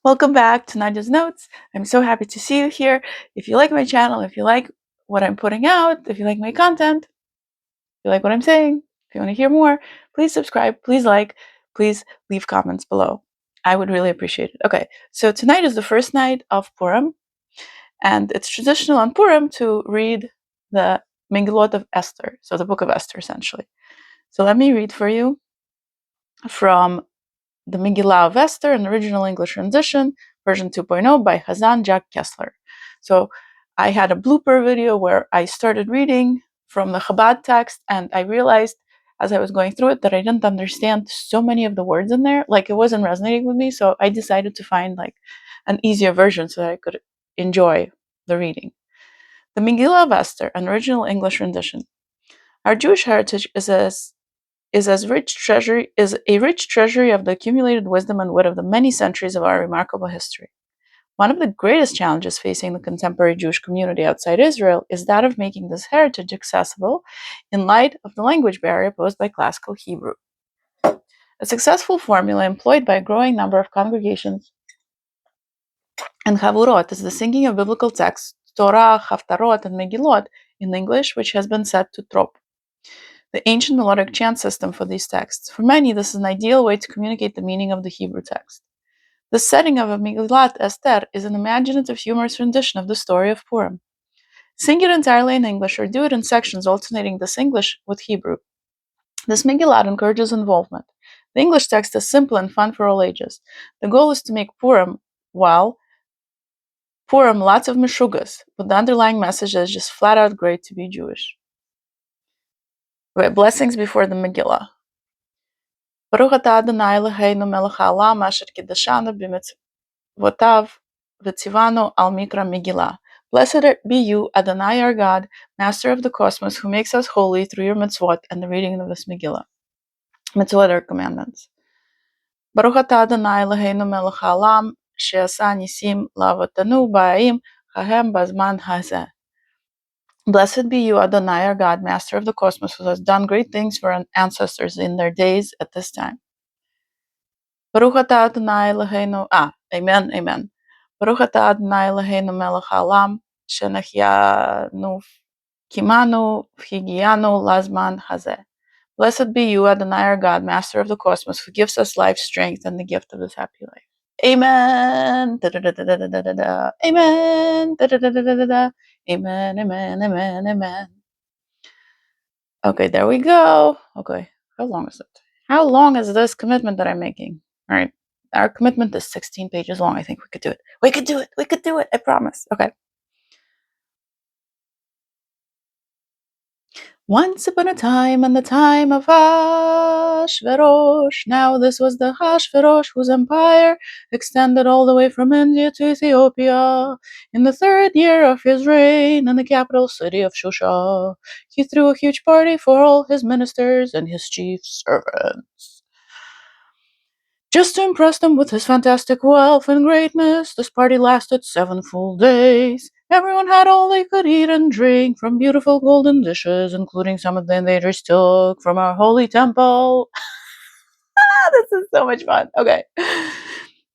Welcome back to Nadia's Notes. I'm so happy to see you here. If you like my channel, if you like what I'm putting out, if you like my content, if you like what I'm saying, if you want to hear more, please subscribe, please like, please leave comments below. I would really appreciate it. Okay, so tonight is the first night of Purim, and it's traditional on Purim to read the Megillah of Esther, so the book of Esther essentially. So let me read for you from the Megillah of Esther, an original English rendition, version 2.0 by Hazzan Jack Kessler. So I had a blooper video where I started reading from the Chabad text, and I realized as I was going through it that I didn't understand so many of the words in there. Like, it wasn't resonating with me, so I decided to find like an easier version so that I could enjoy the reading. The Megillah of Esther, an original English rendition. Our Jewish heritage is a rich treasury of the accumulated wisdom and wit of the many centuries of our remarkable history. One of the greatest challenges facing the contemporary Jewish community outside Israel is that of making this heritage accessible in light of the language barrier posed by classical Hebrew. A successful formula employed by a growing number of congregations and Chavurot is the singing of biblical texts, Torah, Haftarot, and Megillot in English, which has been set to trop, the ancient melodic chant system for these texts. For many, this is an ideal way to communicate the meaning of the Hebrew text. The setting of a Megillah Esther is an imaginative, humorous rendition of the story of Purim. Sing it entirely in English or do it in sections alternating this English with Hebrew. This Megillah encourages involvement. The English text is simple and fun for all ages. The goal is to make Purim lots of meshugas, but the underlying message is just flat out great to be Jewish. Okay, blessings before the Megillah. Baruch atah Adonai Eloheinu melech haolam asher kiddushanu b'mitzvotav v'tzivanu al mikra Megillah. Blessed be you, Adonai our God, Master of the cosmos, who makes us holy through your mitzvot and the reading of this Megillah. Mitzvot are commandments. Baruch atah Adonai Eloheinu melech haolam she'asa nisim la'avotanu ba'ayim chahem bazman hazeh. Blessed be you, Adonai our God, Master of the cosmos, who has done great things for our ancestors in their days at this time. Baruch atah Adonai Eloheinu. Amen, amen. Baruch atah Adonai Eloheinu melech haolam shenehyanu kimanu v'higianu lazman hazeh. Blessed be you, Adonai our God, Master of the cosmos, who gives us life, strength, and the gift of this happy life. Amen. Amen. Amen, amen, amen, amen. Okay, there we go. Okay, how long is it? How long is this commitment that I'm making? All right, our commitment is 16 pages long. I think we could do it. We could do it. We could do it. I promise. Okay. Once upon a time, in the time of Hashverosh. Now this was the Hashverosh whose empire extended all the way from India to Ethiopia. In the 3rd year of his reign, in the capital city of Shusha, he threw a huge party for all his ministers and his chief servants. Just to impress them with his fantastic wealth and greatness, this party lasted 7 full days. Everyone had all they could eat and drink from beautiful golden dishes, including some of the invaders took from our holy temple. This is so much fun. Okay.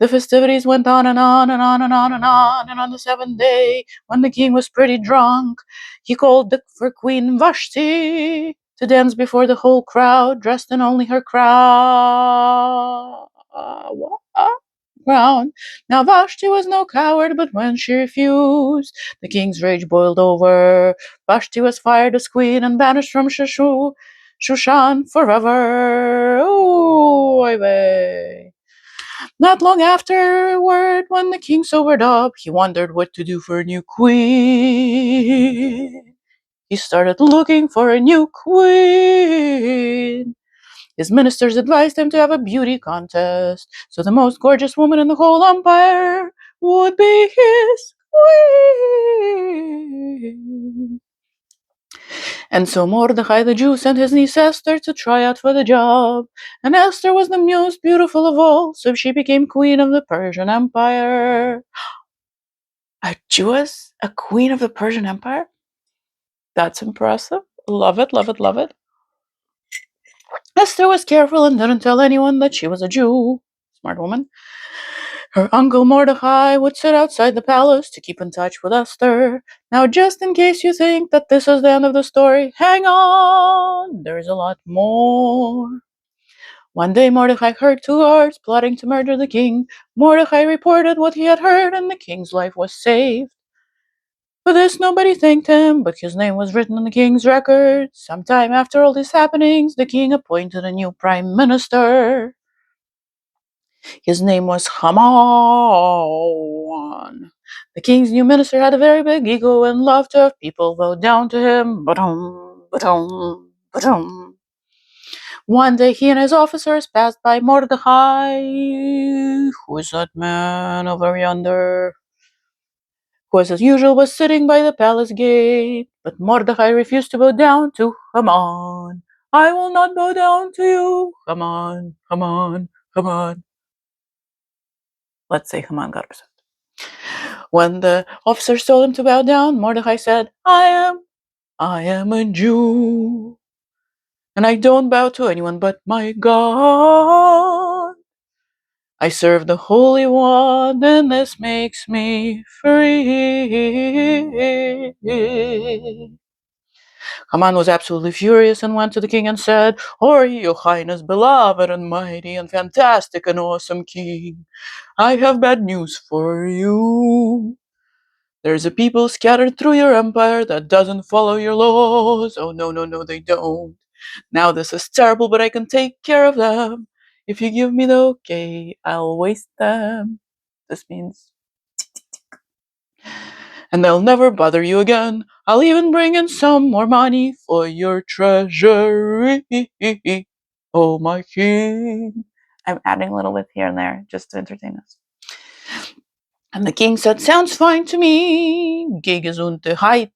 The festivities went on and on and on and on and on, and on the 7th day, when the king was pretty drunk, he called for Queen Vashti to dance before the whole crowd, dressed in only her crown. Now Vashti was no coward, but when she refused, the king's rage boiled over. Vashti was fired as queen and banished from Shushan forever. Ooh, not long afterward, when the king sobered up, he wondered what to do for a new queen. He started looking for a new queen. His ministers advised him to have a beauty contest, so the most gorgeous woman in the whole empire would be his queen. And so Mordechai the Jew sent his niece Esther to try out for the job, and Esther was the most beautiful of all, so she became queen of the Persian Empire. A Jewess? A queen of the Persian Empire? That's impressive. Love it, love it, love it. Esther was careful and didn't tell anyone that she was a Jew. Smart woman. Her uncle Mordecai would sit outside the palace to keep in touch with Esther. Now, just in case you think that this is the end of the story, hang on, there's a lot more. One day Mordecai heard two guards plotting to murder the king. Mordecai reported what he had heard, and the king's life was saved. For this nobody thanked him, but his name was written in the king's record. Sometime after all these happenings, the king appointed a new prime minister. His name was Haman. The king's new minister had a very big ego and loved to have people bow down to him. Ba-dum, ba-dum, ba-dum. One day he and his officers passed by Mordecai. Who is that man over yonder? Who, as usual, was sitting by the palace gate. But Mordecai refused to bow down to Haman. I will not bow down to you. Haman, Haman, Haman. Let's say Haman got upset. When the officers told him to bow down, Mordecai said, I am a Jew, and I don't bow to anyone but my God. I serve the Holy One, and this makes me free. Haman was absolutely furious and went to the king and said, Your Highness, beloved and mighty and fantastic and awesome king, I have bad news for you. There's a people scattered through your empire that doesn't follow your laws. Oh, no, no, no, they don't. Now this is terrible, but I can take care of them. If you give me the okay, I'll waste them. This means, and they'll never bother you again. I'll even bring in some more money for your treasury. Oh, my king. I'm adding a little bit here and there just to entertain us. And the king said, sounds fine to me. Gegesundheit.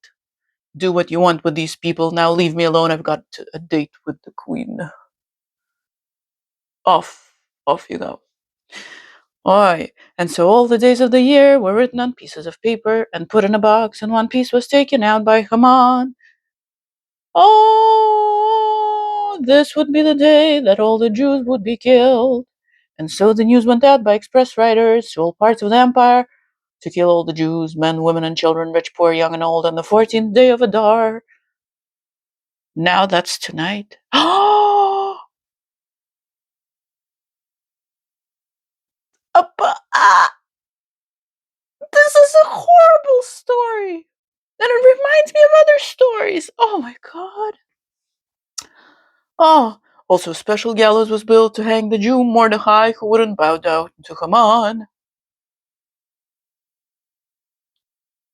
Do what you want with these people. Now leave me alone. I've got a date with the queen. Off you go. Oi. And so all the days of the year were written on pieces of paper and put in a box, and one piece was taken out by Haman. Oh, this would be the day that all the Jews would be killed. And so the news went out by express riders to all parts of the empire to kill all the Jews, men, women, and children, rich, poor, young, and old, on the 14th day of Adar. Now that's tonight. Oh, this is a horrible story. And it reminds me of other stories. Oh my god. Oh, also a special gallows was built to hang the Jew Mordecai who wouldn't bow down to Haman.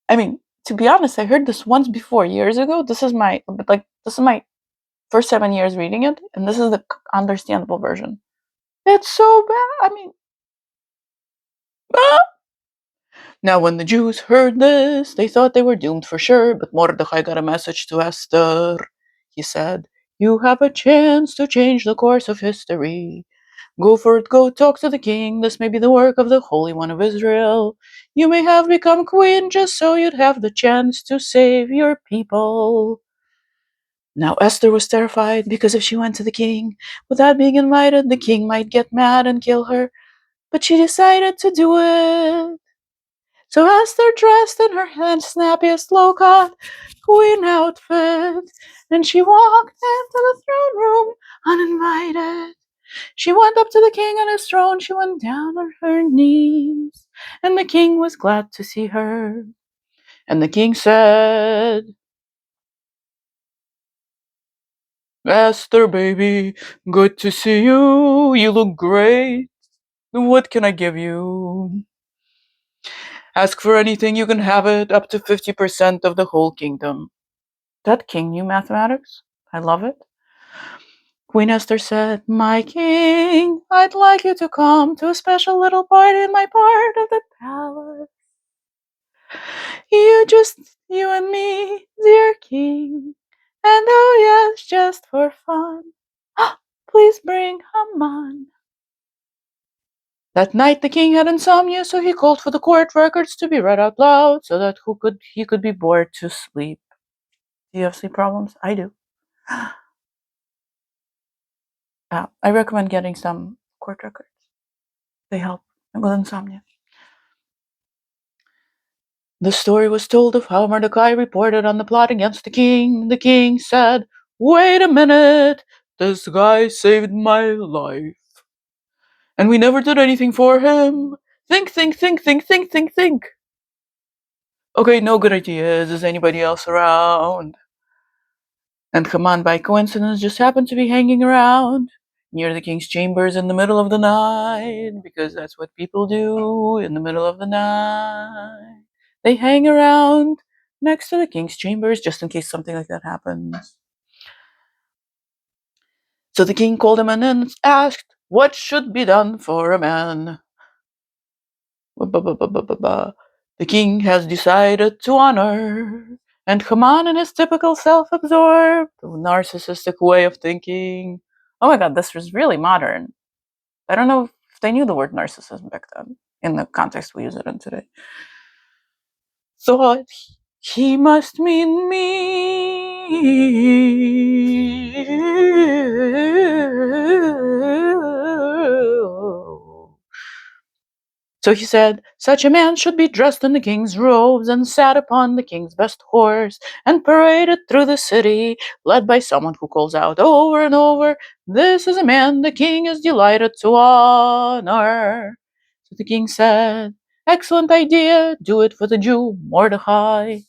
I mean, to be honest, I heard this once before, years ago. This is my first 7 years reading it, and this is the understandable version. It's so bad. I mean, ah! Now when the Jews heard this, they thought they were doomed for sure, but Mordecai got a message to Esther. He said, you have a chance to change the course of history. Go for it, go talk to the king. This may be the work of the Holy One of Israel. You may have become queen just so you'd have the chance to save your people. Now Esther was terrified because if she went to the king without being invited, the king might get mad and kill her. But she decided to do it. So Esther dressed in her snappiest low-cut queen outfit, and she walked into the throne room uninvited. She went up to the king on his throne, she went down on her knees, and the king was glad to see her. And the king said, Esther, baby, good to see you. You look great. What can I give you? Ask for anything, you can have it, up to 50% of the whole kingdom. That king knew mathematics. I love it. Queen Esther said, my king, I'd like you to come to a special little party in my part of the palace. You and me, dear king. And oh yes, just for fun. Please bring Haman. That night the king had insomnia, so he called for the court records to be read out loud so that he could be bored to sleep. Do you have sleep problems? I do. I recommend getting some court records. They help with insomnia. The story was told of how Mordecai reported on the plot against the king. The king said, "Wait a minute, this guy saved my life. And we never did anything for him. Think, think, think, think, think, think, think. Okay, no good ideas. Is anybody else around?" And Haman, by coincidence, just happened to be hanging around near the king's chambers in the middle of the night, because that's what people do in the middle of the night. They hang around next to the king's chambers just in case something like that happens. So the king called him in and asked, "What should be done for a man?" The king has decided to honor. And Haman, in his typical self-absorbed, narcissistic way of thinking. Oh my god, this was really modern. I don't know if they knew the word narcissism back then, in the context we use it in today. Thought he must mean me. So he said, "Such a man should be dressed in the king's robes and sat upon the king's best horse and paraded through the city, led by someone who calls out over and over, 'This is a man the king is delighted to honor.'" So the king said, "Excellent idea. Do it for the Jew Mordecai.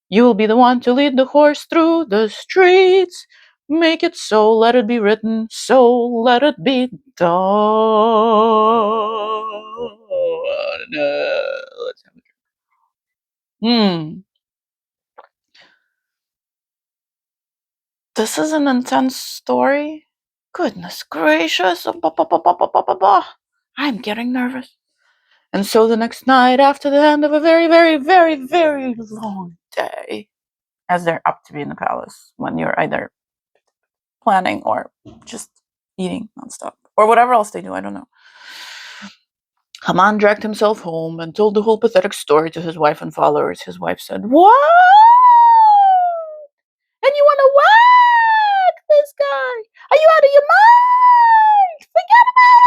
You will be the one to lead the horse through the streets. Make it so, let it be written, so let it be done." Let's have a drink. This is an intense story. Goodness gracious. I'm getting nervous. And so the next night, after the end of a very, very, very, very long day, as they're up to be in the palace when you're either planning or just eating nonstop, or whatever else they do, I don't know. Haman dragged himself home and told the whole pathetic story to his wife and followers. His wife said, "What? And you want to whack this guy? Are you out of your mind? Forget about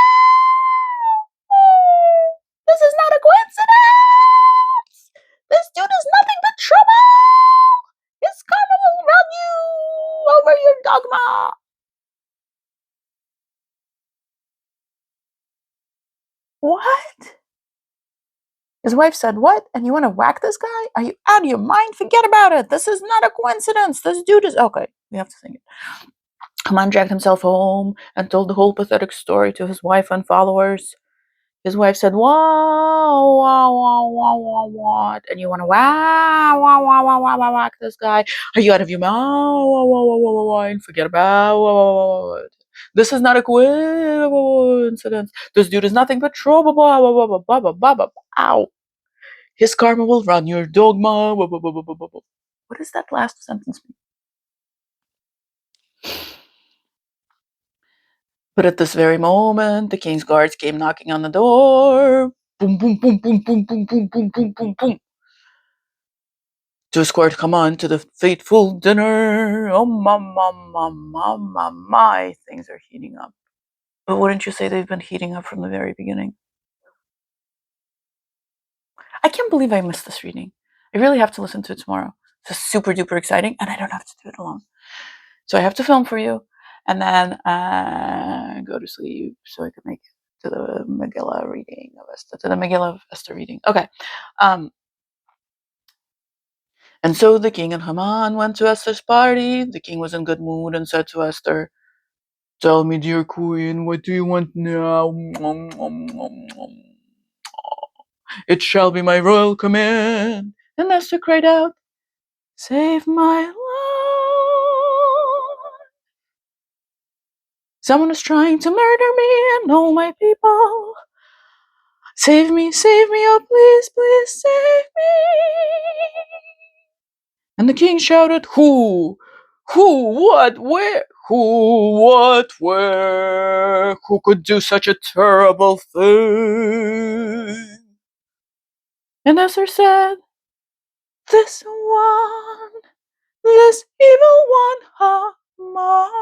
it! This is not a coincidence! This dude is nothing but trouble! His karma will run you over your dogma!" What? His wife said, "What? And you want to whack this guy? Are you out of your mind? Forget about it. This is not a coincidence. This dude is..." Okay, we have to sing it. Haman dragged himself home and told the whole pathetic story to his wife and followers. His wife said, "Wow, wow, wow, wow, wow, what? And you want to wow, wow, wow, wow, wow, wow, whack this guy? Are you out of your mind? Wow, wow, wow, wow, wow, and forget about it. This is not a coincidence. This dude is nothing but trouble. Ow. His karma will run your dogma." What does that last sentence mean? But at this very moment, the king's guards came knocking on the door. Boom, boom, boom, boom, boom, boom, boom, boom, boom, boom, boom. To escort Haman to the fateful dinner. Oh, my, things are heating up. But wouldn't you say they've been heating up from the very beginning? I can't believe I missed this reading. I really have to listen to it tomorrow. It's super duper exciting, and I don't have to do it alone. So I have to film for you, and then go to sleep so I can make it to the Megillah reading of Esther, to the Megillah of Esther reading. Okay. And so the king and Haman went to Esther's party. The king was in good mood and said to Esther, "Tell me, dear queen, what do you want now? It shall be my royal command." And Esther cried out, "Save my life. Someone is trying to murder me and all my people. Save me, oh please, please save me." And the king shouted, "Who? What, where? Who, what, where? Who could do such a terrible thing?" And Esther said, "This one, this evil one, Haman."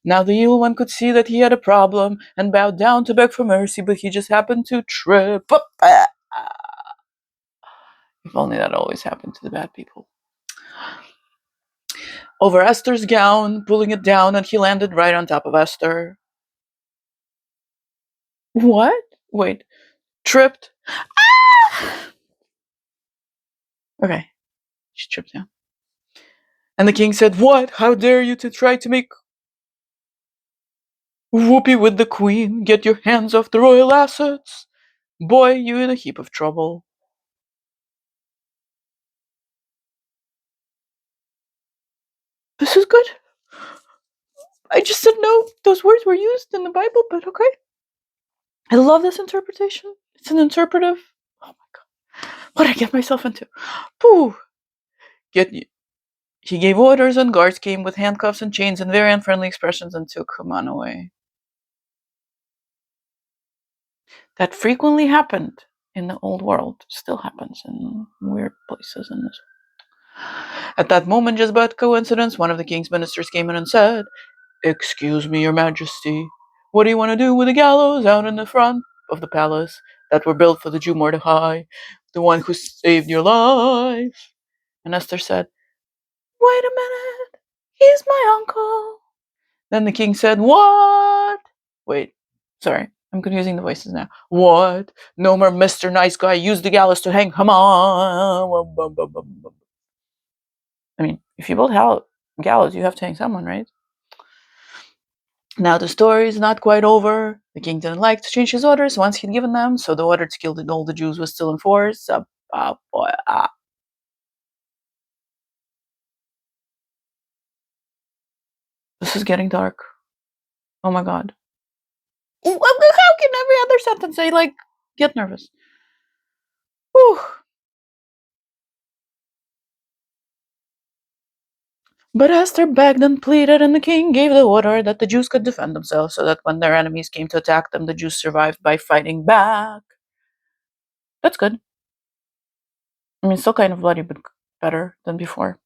Now the evil one could see that he had a problem and bowed down to beg for mercy, but he just happened to trip. If only that always happened to the bad people. Over Esther's gown, pulling it down, and he landed right on top of Esther. What? Wait. Tripped? Okay. She tripped down. And the king said, "What? How dare you to try to make whoopee with the queen? Get your hands off the royal assets. Boy, you in a heap of trouble." This is good. I just didn't know those words were used in the Bible, but okay. I love this interpretation. It's an interpretive. Oh my god. What did I get myself into? Pooh. He gave orders, and guards came with handcuffs and chains and very unfriendly expressions and took Haman away. That frequently happened in the old world. Still happens in weird places in this. At that moment, just by coincidence, one of the king's ministers came in and said, "Excuse me, your majesty. What do you want to do with the gallows out in the front of the palace that were built for the Jew Mordecai, the one who saved your life?" And Esther said, "Wait a minute. He's my uncle." Then the king said, "What?" Wait, sorry. I'm confusing the voices now. "What? No more Mr. Nice Guy. Use the gallows to hang Haman." I mean, if you build gallows, you have to hang someone, right? Now the story is not quite over. The king didn't like to change his orders once he'd given them, so the order to kill all the Jews was still in force. This is getting dark. Oh my god. How can every other sentence say, get nervous? Whew. But Esther begged and pleaded, and the king gave the order that the Jews could defend themselves, so that when their enemies came to attack them, the Jews survived by fighting back. That's good. I mean, still kind of bloody, but better than before.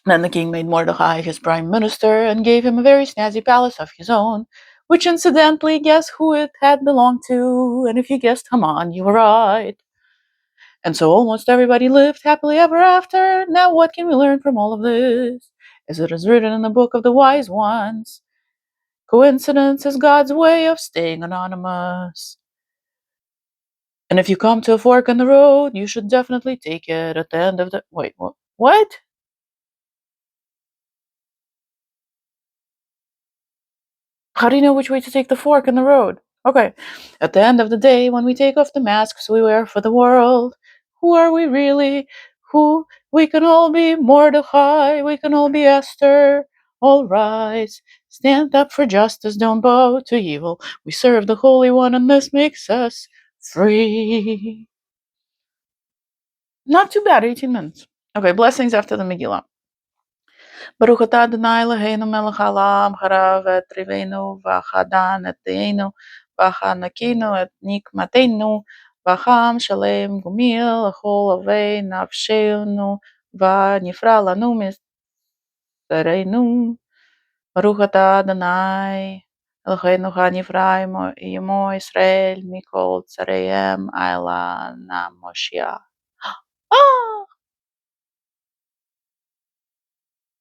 Then the king made Mordecai his prime minister and gave him a very snazzy palace of his own, which incidentally, guess who it had belonged to? And if you guessed Haman, you were right. And so almost everybody lived happily ever after. Now what can we learn from all of this? As it is written in the book of the wise ones, coincidence is God's way of staying anonymous. And if you come to a fork in the road, you should definitely take it at the end of the... Wait, what? How do you know which way to take the fork in the road? Okay. At the end of the day, when we take off the masks we wear for the world, who are we really? Who? We can all be Mordecai. We can all be Esther. All rise. Stand up for justice. Don't bow to evil. We serve the Holy One, and this makes us free. Not too bad, 18 minutes. Okay, blessings after the Megillah. Baruch atah Adonai Eloheinu melech haolam harav et riveinu v'chadan et deinu v'chanakinu et nikmatenu v'cham shalem gumil l'chol ovei nafshenu v'nifra lanu mitzarenu. Baruch atah Adonai Eloheinu hanifra imo Israel mikol tzareim ayla na Moshiach.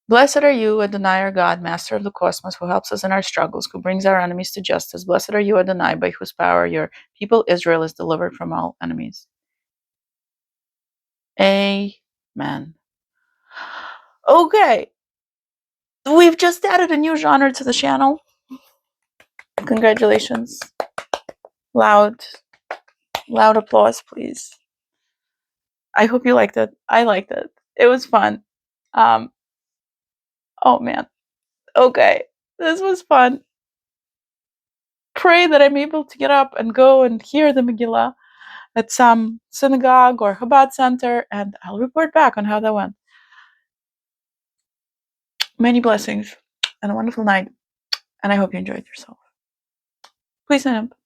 Blessed are you, Adonai, our God, Master of the cosmos, who helps us in our struggles, who brings our enemies to justice. Blessed are you, Adonai, by whose power your people Israel is delivered from all enemies. Amen. Okay. We've just added a new genre to the channel. Congratulations. Loud applause, please. I hope you liked it. I liked it. It was fun. Oh man. Okay. This was fun. Pray that I'm able to get up and go and hear the Megillah at some synagogue or Chabad center, and I'll report back on how that went. Many blessings and a wonderful night, and I hope you enjoyed yourself. Please sign up.